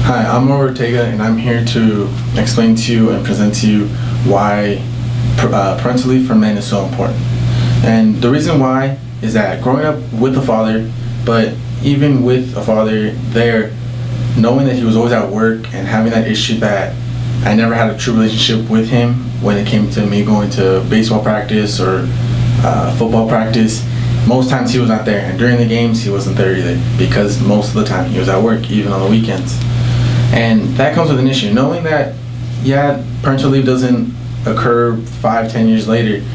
Hi, I'm Mauro Ortega, and I'm here to explain to you and present to you why parental leave for men is so important. And the reason why is that growing up with a father, but even with a father there, knowing that he was always at work and having that issue that I never had a true relationship with him when it came to me going to baseball practice or football practice. Most times he was not there, and during the games he wasn't there either, because most of the time he was at work, even on the weekends. And that comes with an issue. Knowing that, yeah, parental leave doesn't occur 5-10 years later,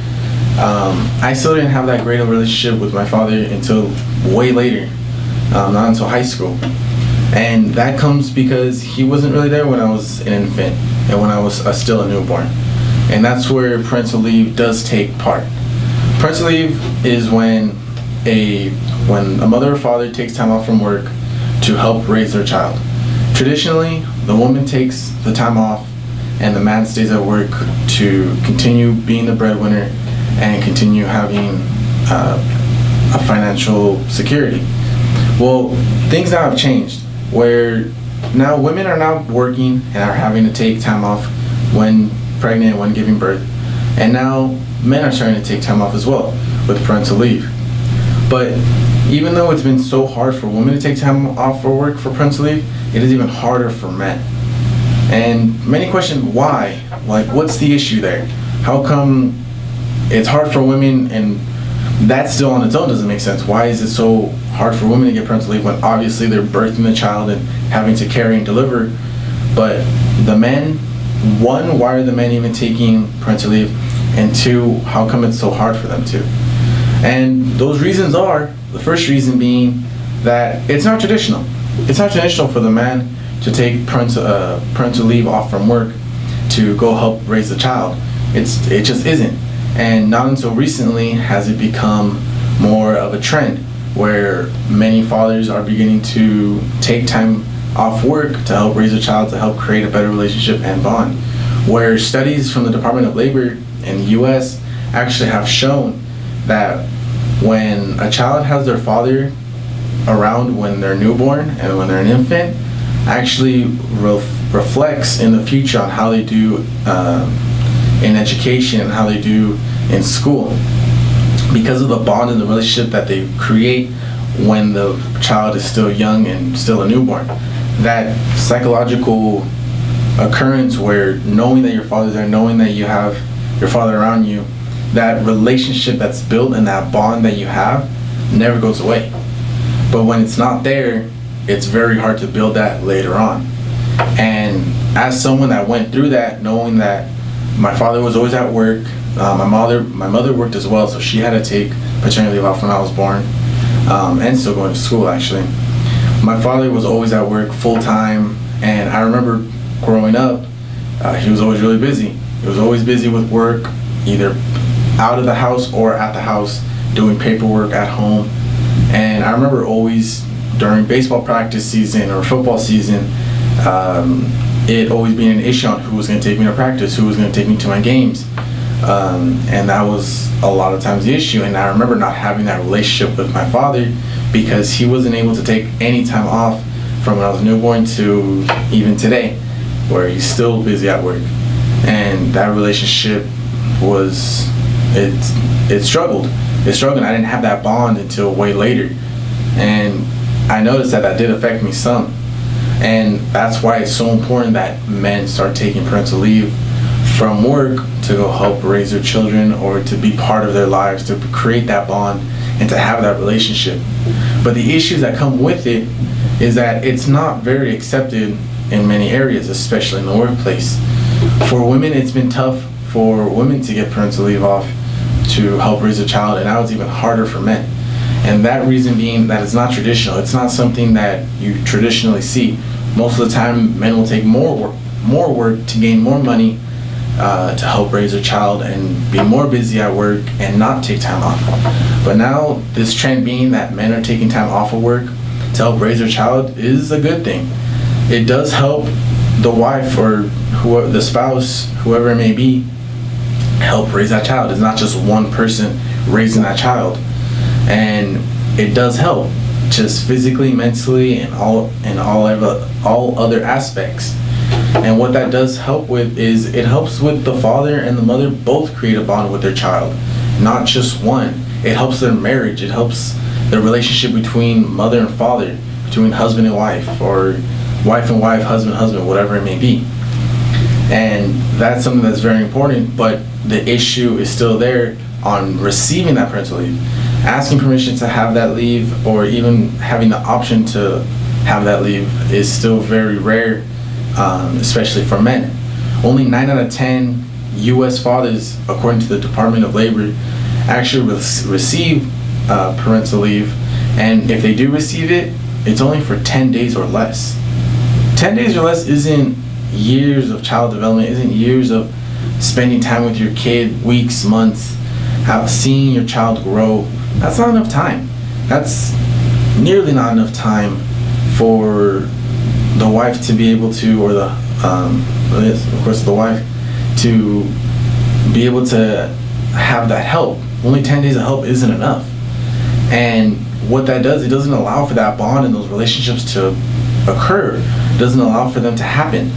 I still didn't have that great of a relationship with my father until way later, not until high school. And that comes because he wasn't really there when I was an infant and when I was still a newborn. And that's where parental leave does take part. Parental leave is when a mother or father takes time off from work to help raise their child. Traditionally, the woman takes the time off and the man stays at work to continue being the breadwinner and continue having a financial security. Well, things now have changed, where now women are now working and are having to take time off when pregnant, when giving birth, and now men are starting to take time off as well with parental leave. But even though it's been so hard for women to take time off for work for parental leave, it is even harder for men. And many question why, like what's the issue there? How come it's hard for women, and that still on its own doesn't make sense. Why is it so hard for women to get parental leave when obviously they're birthing the child and having to carry and deliver? But the men, one, why are the men even taking parental leave? And two, how come it's so hard for them to? And those reasons are, the first reason being that it's not traditional. It's not traditional for the man to take parental leave off from work to go help raise the child. It just isn't. And not until recently has it become more of a trend where many fathers are beginning to take time off work to help raise a child, to help create a better relationship and bond. Where studies from the Department of Labor in the US actually have shown that when a child has their father around when they're newborn and when they're an infant, actually reflects in the future on how they do in education and how they do in school, because of the bond and the relationship that they create when the child is still young and still a newborn. That psychological occurrence where knowing that your father's there, knowing that you have your father around you, that relationship that's built and that bond that you have never goes away. But when it's not there, it's very hard to build that later on. And as someone that went through that, knowing that my father was always at work, my mother worked as well, so she had to take paternity leave off when I was born, and still going to school actually. My father was always at work full time, and I remember growing up, he was always really busy. He was always busy with work, either out of the house or at the house, doing paperwork at home. And I remember always during baseball practice season or football season, it always being an issue on who was going to take me to practice, who was going to take me to my games. And that was a lot of times the issue. And I remember not having that relationship with my father because he wasn't able to take any time off from when I was newborn to even today, where he's still busy at work. And that relationship was, it struggled. It struggled. I didn't have that bond until way later. And I noticed that did affect me some. And that's why it's so important that men start taking parental leave from work to go help raise their children or to be part of their lives, to create that bond and to have that relationship. But the issues that come with it is that it's not very accepted in many areas, especially in the workplace. For women, it's been tough for women to get parental leave off to help raise a child, and now it's even harder for men. And that reason being that it's not traditional. It's not something that you traditionally see. Most of the time, men will take more work to gain more money to help raise a child and be more busy at work and not take time off. But now, this trend being that men are taking time off of work to help raise their child is a good thing. It does help the wife or whoever, the spouse, whoever it may be, help raise that child. It's not just one person raising that child. And it does help. just physically, mentally, and all other aspects. And what that does help with is it helps with the father and the mother both create a bond with their child, not just one. It helps their marriage. It helps the relationship between mother and father, between husband and wife, or wife and wife, husband and husband, whatever it may be. And that's something that's very important, but the issue is still there on receiving that parental leave. Asking permission to have that leave, or even having the option to have that leave, is still very rare, especially for men. Only 9 out of 10 U.S. fathers, according to the Department of Labor, actually receive parental leave, and if they do receive it, it's only for 10 days or less. 10 days or less isn't years of child development, isn't years of spending time with your kid, weeks, months, seeing your child grow. That's not enough time. That's nearly not enough time for the wife to be able to, or of course the wife, to be able to have that help. Only 10 days of help isn't enough. And what that does, it doesn't allow for that bond and those relationships to occur. It doesn't allow for them to happen.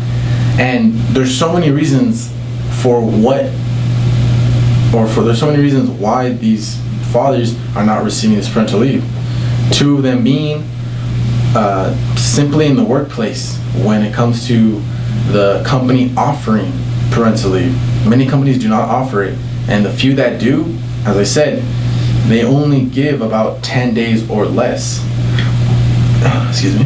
And there's so many reasons there's so many reasons why these fathers are not receiving this parental leave. 2 of them being simply in the workplace, when it comes to the company offering parental leave. Many companies do not offer it, and the few that do, as I said, they only give about 10 days or less. Excuse me.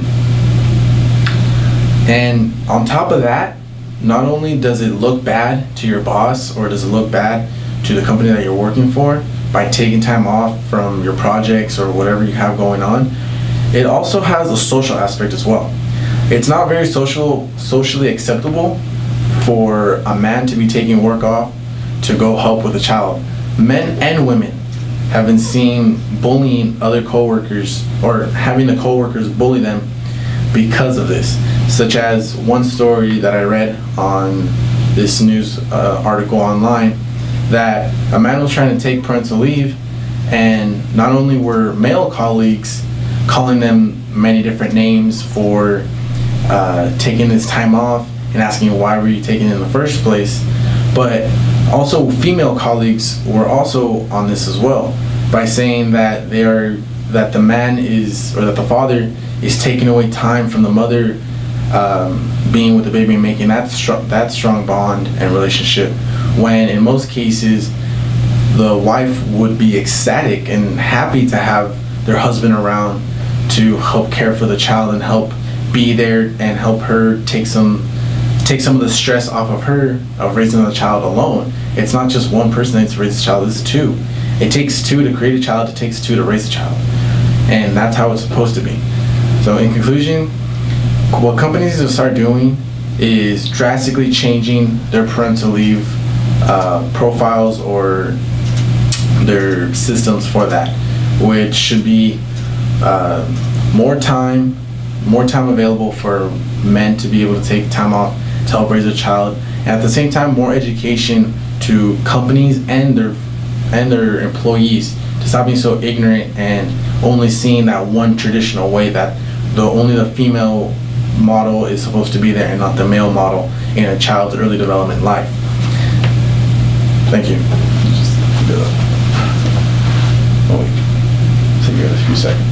And on top of that, not only does it look bad to your boss, or does it look bad to the company that you're working for by taking time off from your projects or whatever you have going on, it also has a social aspect as well. It's not very socially acceptable for a man to be taking work off to go help with a child. Men and women have been seen bullying other coworkers, or having the coworkers bully them because of this. Such as one story that I read on this news article online, that a man was trying to take parental leave, and not only were male colleagues calling them many different names for taking this time off and asking why were you taking it in the first place, but also female colleagues were also on this as well, by saying that that the man is, or that the father is taking away time from the mother being with the baby and making that strong bond and relationship, when in most cases the wife would be ecstatic and happy to have their husband around to help care for the child and help be there and help her take some of the stress off of her of raising the child alone. It's not just one person that needs to raise a child, it's 2. It takes 2 to create a child, it takes 2 to raise a child. And that's how it's supposed to be. So in conclusion, what companies need to start doing is drastically changing their parental leave profiles or their systems for that, which should be more time available for men to be able to take time off to help raise a child, and at the same time more education to companies and their employees to stop being so ignorant and only seeing that one traditional way, that only the female model is supposed to be there and not the male model in a child's early development life. Thank you. Oh, wait. Take a few seconds.